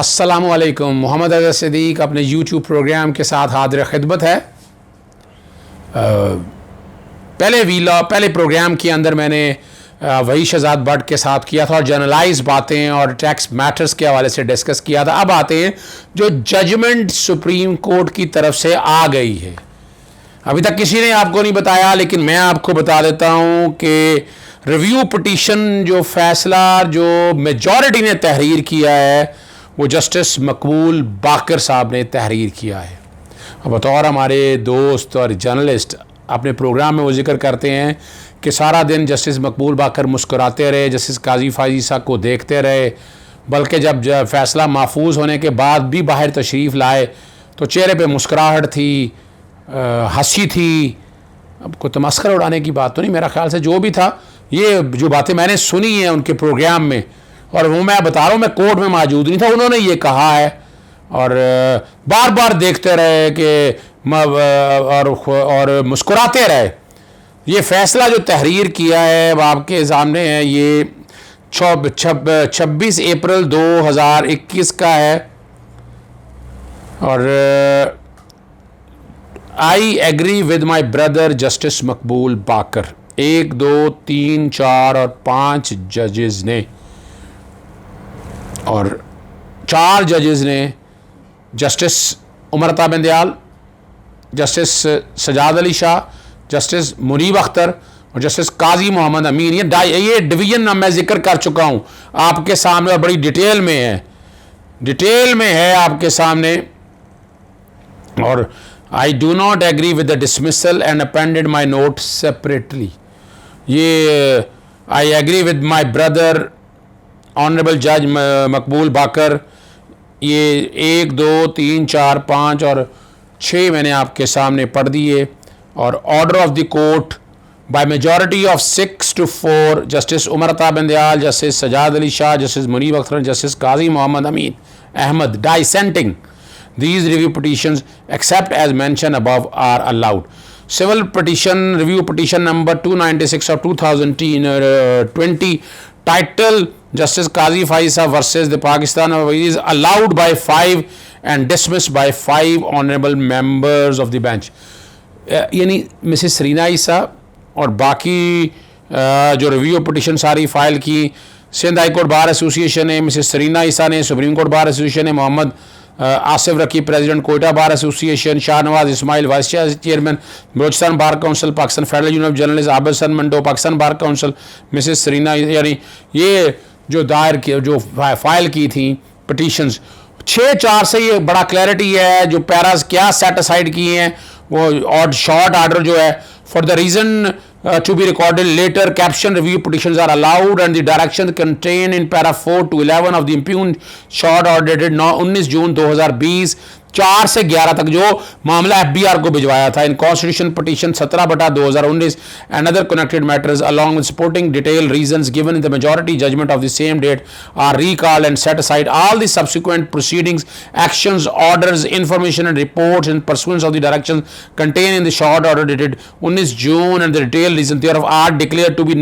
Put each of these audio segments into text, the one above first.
अस्सलामुअलैकुम। मोहम्मद अज़हर सिद्दीक अपने YouTube programme के साथ हाज़िर खिदमत है। पहले प्रोग्राम के अंदर मैंने वही शहजाद भट्ट के साथ किया था और जनरलाइज बातें और टैक्स मैटर्स के हवाले से डिस्कस किया था। अब आते हैं जो जजमेंट सुप्रीम कोर्ट की तरफ से आ गई है। अभी तक किसी ने आपको नहीं बताया, लेकिन मैं आपको बता देता हूँ कि रिव्यू पिटीशन जो फैसला जो मेजॉरिटी ने तहरीर किया है वो जस्टिस मकबूल बाकर साहब ने तहरीर किया है। अब बतौर हमारे दोस्त और जर्नलिस्ट अपने प्रोग्राम में वो जिक्र करते हैं कि सारा दिन जस्टिस मकबूल बाकर मुस्कुराते रहे, जस्टिस काजी फाइजी साहब को देखते रहे, बल्कि जब फैसला महफूज होने के बाद भी बाहर तशरीफ़ लाए तो चेहरे पे मुस्कुराहट थी, हंसी थी। अब कोई तमस्कर उड़ाने की बात तो नहीं, मेरा ख्याल से जो भी था, ये जो बातें मैंने सुनी हैं उनके प्रोग्राम में, और वो मैं बता रहा हूँ, मैं कोर्ट में मौजूद नहीं था, उन्होंने ये कहा है और बार बार देखते रहे कि और मुस्कुराते रहे। ये फ़ैसला जो तहरीर किया है आपके सामने है, ये 26 अप्रैल 2021 का है। और I agree with my brother justice Maqbool Baqar. 1, 2, 3, 4 और 5 जजेस ने, और 4 जजेस ने, justice Umar Ata Bandial, justice Sajjad Ali Shah, justice Munib Akhtar और जस्टिस काजी मोहम्मद अमीन, ये डिवीज़न मैं जिक्र कर चुका हूँ आपके सामने और बड़ी डिटेल में है आपके सामने। और I do not agree with the dismissal and appended my note separately. ये I agree with my brother honourable जज मकबूल बाकर। ये 1, 2, 3, 4, 5 और 6 मैंने आपके सामने पढ़ दिए। और order of the court by majority of 6 to 4 justice Umar Ata Bandial, justice Sajjad Ali Shah, justice Munib Akhtar, justice Qazi Mohammad Amin Ahmed dissenting. These review petitions, except as mentioned above, are allowed. Civil petition, review petition number 296 of 2020, title Justice Qazi Faisa versus the Pakistan is allowed by 5 and dismissed by 5 honorable members of the bench. यानी Mrs Sarina Isa और बाकी जो review petition सारी file की, Sindh high court bar association ने, Mrs Sarina Isa ने, supreme court bar association ने, Mohammad Asif Rakki president Quetta bar association, Shahnawaz Ismail vice chairman Balochistan bar council, Pakistan federal union of journalist, Abid Hasan Minto Pakistan bar council, Mrs Sarina, यानी ये जो दायर की जो फाइल की थी पिटिशंस 6/4 से ये बड़ा क्लैरिटी है। जो पैरास क्या सेट असाइड किए हैं वो और शॉर्ट आर्डर जो है, for the reason to be recorded later, caption review petitions are allowed and the directions contained in para 4 to 11 of the impugned short order dated 19 जून 2020 4 से 11 तक जो मामला FBR को भिजवाया था। In constitution petition 17/2019 and other connected matters along with supporting detailed reasons given in the majority judgment of the same date are recalled and set aside. All the subsequent proceedings, actions, orders, information and reports in pursuance of the directions contained in the short order dated 19 June and the detailed reasons thereof are declared to be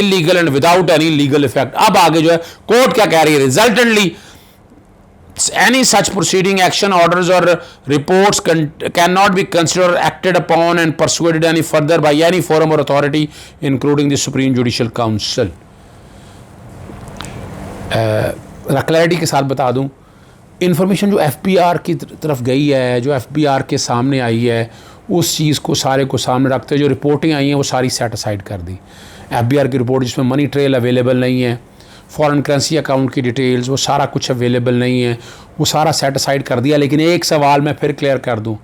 illegal and without any legal effect. अब आगे जो है court क्या कह रही है, resultantly any such proceeding, action, orders or reports cannot be considered or acted upon and persuaded any further by any forum or authority including the Supreme Judicial Council. Clarity के साथ बता दूं, इंफॉर्मेशन जो FBR की तरफ गई है, जो FBR के सामने आई है, उस चीज़ को सारे को सामने रखते हुए जो रिपोर्टें आई हैं वो सारी सेट असाइड कर दी। FBR की रिपोर्ट जिसमें मनी ट्रेल अवेलेबल नहीं है, फॉरेन करेंसी अकाउंट की डिटेल्स, वो सारा कुछ अवेलेबल नहीं है, वो सारा सेट असाइड कर दिया। लेकिन एक सवाल मैं फिर क्लियर कर दूं,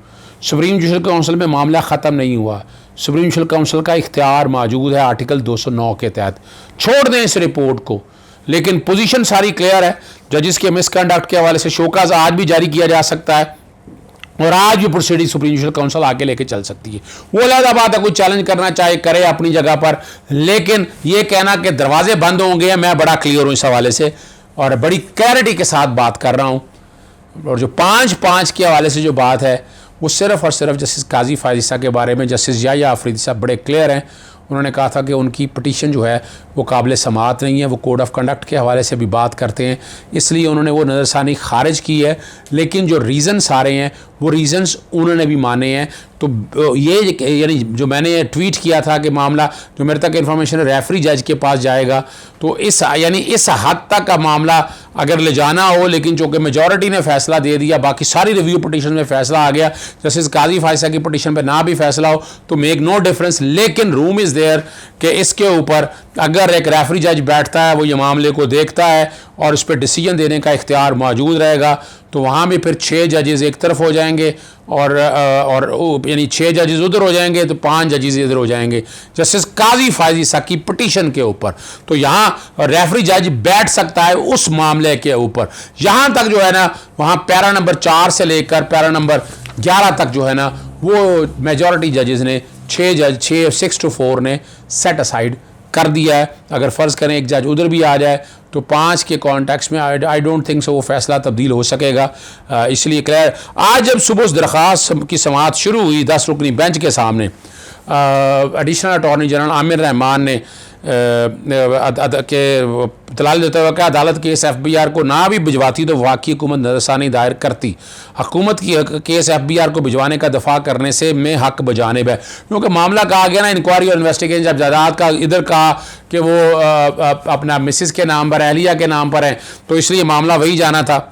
सुप्रीम जुडिशल काउंसिल में मामला ख़त्म नहीं हुआ। सुप्रीम जुडिशल काउंसिल का इख्तियार मौजूद है आर्टिकल 209 के तहत, छोड़ दें इस रिपोर्ट को, लेकिन पोजीशन सारी क्लियर है। जजिस के मिसकंडक्ट के हवाले से शोकाज आज भी जारी किया जा सकता है और आज भी प्रोसीडिंग सुप्रीम जुडिशल काउंसिल आगे लेके चल सकती है। वो अलग बात है, कोई चैलेंज करना चाहे करे अपनी जगह पर, लेकिन ये कहना कि दरवाजे बंद होंगे, मैं बड़ा क्लियर हूँ इस हवाले से और बड़ी क्लैरिटी के साथ बात कर रहा हूँ। और जो 5/5 के हवाले से जो बात है वो सिर्फ और सिर्फ जस्टिस काजी फाइजा के बारे में, जस्टिस याह्या अफरीदी साहब बड़े क्लियर हैं उन्होंने कहा था कि उनकी पटिशन जो है वो काबिल समाअत नहीं है, वो कोड ऑफ कंडक्ट के हवाले से भी बात करते हैं, इसलिए उन्होंने वो नज़रसानी खारिज की है। लेकिन जो रीज़न्स आ रहे हैं वो रीज़न्स उन्होंने भी माने हैं। तो ये यानी जो मैंने ट्वीट किया था कि मामला जो मेरे तक इन्फॉर्मेशन रेफरी जज के पास जाएगा, तो इस हद तक का मामला अगर ले जाना हो, लेकिन चूँकि मेजॉरिटी ने फैसला दे दिया, बाकी सारी रिव्यू पटिशन में फैसला आ गया, जस्टिस काजी फायसा की पटिशन पे ना भी फैसला हो तो मेक नो डिफरेंस, लेकिन रूम इज़ देयर कि इसके ऊपर अगर एक रेफरी जज बैठता है, वो ये मामले को देखता है और उस पर डिसीजन देने का इख्तियार मौजूद रहेगा, तो वहाँ भी फिर 6 जजेज़ एक तरफ हो जाएंगे और यानी 6 जजेस उधर हो जाएंगे तो 5 जजेस इधर हो जाएंगे जस्टिस काजी फायसा की पिटीशन के ऊपर। तो यहाँ रेफरी जज बैठ सकता है उस मामले के ऊपर। यहाँ तक जो है ना, वहाँ पैरा नंबर 4 से लेकर पैरा नंबर 11 तक जो है ना, वो मेजॉरिटी जजेस ने 6-4 ने सेट असाइड कर दिया है। अगर फ़र्ज़ करें एक जज उधर भी आ जाए तो 5 के कॉन्टेक्स्ट में आई डोंट थिंक सो वो फैसला तब्दील हो सकेगा। इसलिए क्लियर, आज जब सुबह उस दरख्वास्त की समाअत शुरू हुई 10 रुकनी बेंच के सामने, additional attorney general Aamir Rahman ने के दलाल देते हुए कहा अदालत केस FBI को ना भी भिजवाती तो वाकई हुकूमत नज़रसानी दायर करती। हुकूमत की केस FBI को भिजवाने का दफा करने से में हक बजानिब है, क्योंकि मामला कहा गया ना इंक्वायरी और इन्वेस्टिगेशन जब जायदाद का इधर कहा कि वो अपना मिसिस के नाम पर, अहलिया के नाम पर है, तो इसलिए मामला वही जाना था।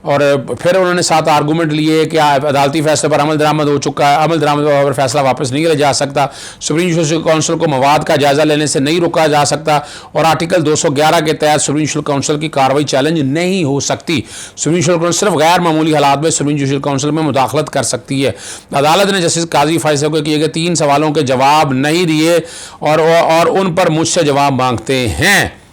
और फिर उन्होंने 7 आर्गूमेंट लिए कि अदालती फैसले पर अमल दरामद हो चुका है, अमल दरामद पर फैसला वापस नहीं लिया जा सकता, सुप्रीम जुडिशल काउंसिल को मवाद का जायज़ा लेने से नहीं रोका जा सकता, और आर्टिकल 211 के तहत सुप्रीम जुडिशल काउंसिल की कार्रवाई चैलेंज नहीं हो सकती। सुप्रीम जुडिशल काउंसिल सिर्फ गैर मामूली हालात में सुप्रीम जुडिशल काउंसिल में मुदाखलत कर सकती है। अदालत ने जस्टिस काजी फायसा को किए गए 3 सवालों के जवाब नहीं दिए और उन पर मुझसे जवाब मांगते हैं।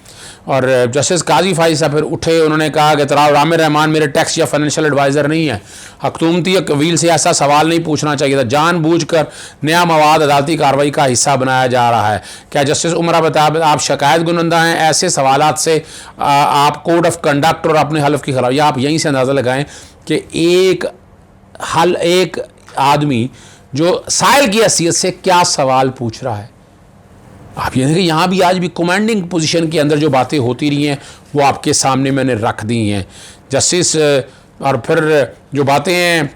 और जस्टिस काजी फायसा फिर उठे, उन्होंने कहा कि तराव आमिर रहमान मेरे टैक्स या फाइनेंशियल एडवाइज़र नहीं है, हुकूमती कवील से ऐसा सवाल नहीं पूछना चाहिए था, जानबूझकर नया मवाद अदालती कार्रवाई का हिस्सा बनाया जा रहा है। क्या जस्टिस उमर बताब आप शिकायत गुनंदा हैं? ऐसे सवालात से आप कोड ऑफ कंडक्ट और अपने हल्फ की खिलाफ, या आप यहीं से अंदाज़ा लगाएं कि एक आदमी जो साइल की हैसियत से क्या सवाल पूछ रहा है। आप ये देखिए, यहाँ भी आज भी कमांडिंग पोजीशन के अंदर जो बातें होती रही हैं वो आपके सामने मैंने रख दी हैं। जस्टिस और फिर जो बातें हैं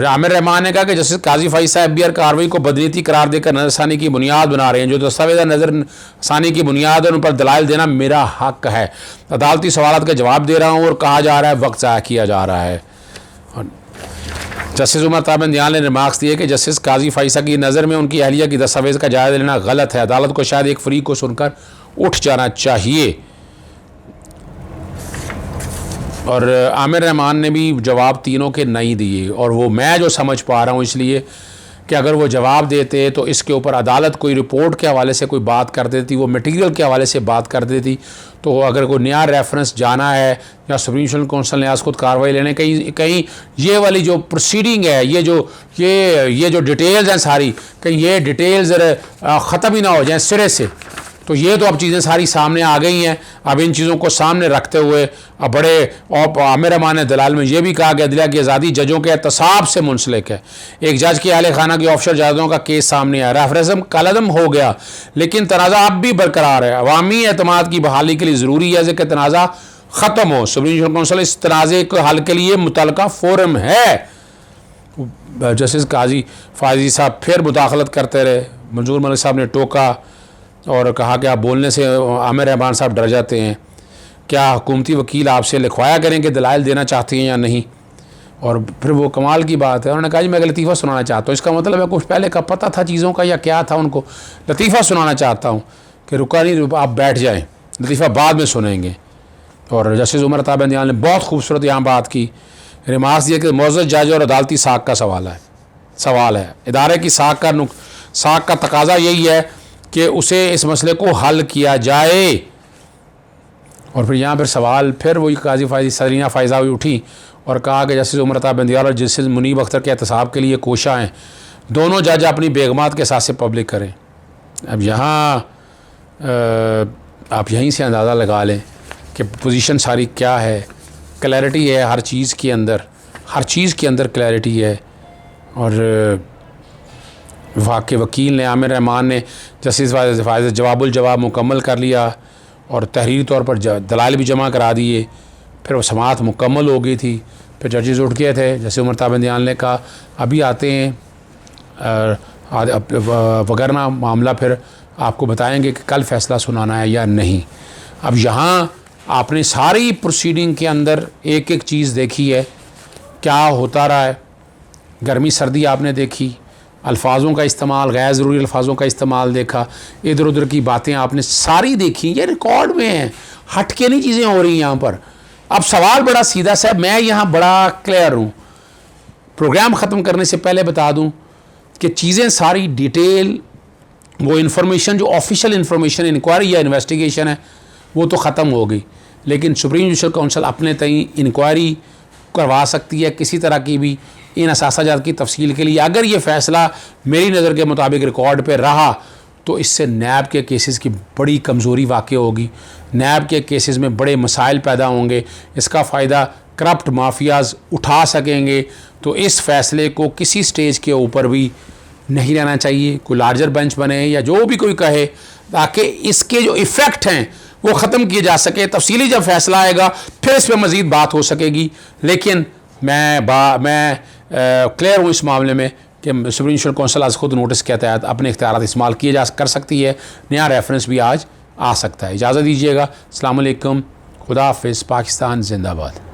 आमिर रहमान ने कहा कि जस्टिस काजी फायसा FBI कार्रवाई को बदनीति करार देकर नज़रसानी की बुनियाद बना रहे हैं, जो दस्तावेज़ नज़रसानी की बुनियाद है उन पर दलाइल देना मेरा हक है। अदालती सवालात का जवाब दे रहा हूँ और कहा जा रहा है वक्त ज़ाया किया जा रहा है। जस्टिस उमर ताबंदियाल ने रिमार्क्स दिए कि जस्टिस काजी फायसा की नज़र में उनकी अहलिया की दस्तावेज़ का जायज़ा लेना गलत है, अदालत को शायद एक फरीक को सुनकर उठ जाना चाहिए। और आमिर रहमान ने भी जवाब तीनों के नहीं दिए, और वो मैं जो समझ पा रहा हूँ इसलिए कि अगर वो जवाब देते तो इसके ऊपर अदालत कोई रिपोर्ट के हवाले से कोई बात कर देती, वो मटेरियल के हवाले से बात कर देती, तो अगर कोई नया रेफरेंस जाना है या सुप्रीम जुडिशल काउंसिल ने आज खुद कार्रवाई लेने, कहीं ये वाली जो प्रोसीडिंग है, ये जो डिटेल्स हैं सारी, कहीं ये डिटेल्स ख़त्म ही ना हो जाए सिरे से, तो ये तो अब चीज़ें सारी सामने आ गई हैं। अब इन चीज़ों को सामने रखते हुए अब बड़े और आमिर रहमान दलाल में ये भी कहा कि अदलिया की आज़ादी जजों के एहतसाब से मुंसलिक है। एक जज के अहले खाना की ऑफशोर जायदादों का केस सामने आया, रेफरेंसम कलदम हो गया, लेकिन तनाज़ा अब भी बरकरार है। अवामी एतमाद की बहाली के लिए ज़रूरी है कि तनाज़ा ख़त्म हो। सुप्रीम जुडिशल काउंसिल इस तनाज़े के हल के लिए मुतल्लिका फोरम है। जस्टिस काजी फायजी साहब फिर मुदाखलत करते रहे। मंजूर मलिक साहब ने टोका और कहा कि आप बोलने से आमिर रहमान साहब डर जाते हैं, क्या हुकूमती वकील आपसे लिखवाया करें कि दलाइल देना चाहते हैं या नहीं। और फिर वो कमाल की बात है, उन्होंने कहा जी मैं लतीफ़ा सुनाना चाहता हूँ। इसका मतलब है कुछ पहले का पता था चीज़ों का या क्या था, उनको लतीफ़ा सुनाना चाहता हूँ कि रुका नहीं, आप बैठ जाएँ, लतीफ़ा बाद में सुनेंगे। और जस्टिस उमर ताबंदियाल ने बहुत खूबसूरत यहाँ बात की, रिमार्क्स दिए कि मौजूद जज और अदालती साख का सवाल है। इदारे की साख का तकाजा यही है कि उसे इस मसले को हल किया जाए। और फिर यहाँ पर सवाल फिर वही काजी सरीना फायजा हुई उठी और कहा कि जस्टिस उमर ताबंदियाल और जस्टिस मुनीब अख्तर के एहतसाब के लिए कोशा हैं, दोनों जज अपनी बेगमात के साथ से पब्लिक करें। अब यहाँ आप यहीं से अंदाज़ा लगा लें कि पोजीशन सारी क्या है। क्लैरिटी है हर चीज़ के अंदर क्लैरिटी है। और विभाग के वकील ने आमिर रहमान ने जस्टिस फायज़ जवाबुल जवाब मुकम्मल कर लिया और तहरीरी तौर पर दलाइल भी जमा करा दिए। फिर वो समाअत मुकम्मल हो गई थी। फिर जजेस उठ गए थे, जैसे उमर ताबिंदियाल ने कहा अभी आते हैं वगरना मामला फिर आपको बताएंगे कि कल फ़ैसला सुनाना है या नहीं। अब यहाँ आपने सारी प्रोसीडिंग के अंदर एक एक चीज़ देखी है, क्या होता रहा है। गर्मी सर्दी आपने देखी, अल्फाजों का इस्तेमाल, गैर ज़रूरी अल्फाजों का इस्तेमाल देखा, इधर उधर की बातें आपने सारी देखी। ये रिकॉर्ड में है, हट के नहीं चीज़ें हो रही यहाँ पर। अब सवाल बड़ा सीधा सा, मैं यहाँ बड़ा क्लियर हूँ। प्रोग्राम ख़त्म करने से पहले बता दूँ कि चीज़ें सारी डिटेल, वो इन्फॉर्मेशन जो ऑफिशियल इन्फॉर्मेशन इंक्वायरी या इन्वेस्टिगेशन है वो तो ख़त्म हो गई, लेकिन सुप्रीम जुडिशल काउंसिल अपने तय इंक्वायरी करवा सकती है किसी तरह की भी इन असासाजात की तफसील के लिए। अगर ये फ़ैसला मेरी नज़र के मुताबिक रिकॉर्ड पे रहा तो इससे नैब के केसेस की बड़ी कमज़ोरी वाक़ई होगी, नैब के केसेस में बड़े मसाइल पैदा होंगे, इसका फ़ायदा करप्ट माफियाज़ उठा सकेंगे। तो इस फ़ैसले को किसी स्टेज के ऊपर भी नहीं रहना चाहिए, कोई लार्जर बेंच बने या जो भी कोई कहे, ताकि इसके जो इफ़ेक्ट हैं वो ख़त्म किए जा सके। तफसीली जब फ़ैसला आएगा फिर इस पर मज़ीद बात हो सकेगी। लेकिन मैं क्लियर हूँ इस मामले में कि सुप्रीम जुडिशल काउंसिल आज खुद नोटिस के तहत अपने इख्तियारात इस्तेमाल किए कर सकती है। नया रेफरेंस भी आज आ सकता है। इजाज़त दीजिएगा। अस्सलाम वालेकुम, खुदा हाफ़िज़, पाकिस्तान जिंदाबाद।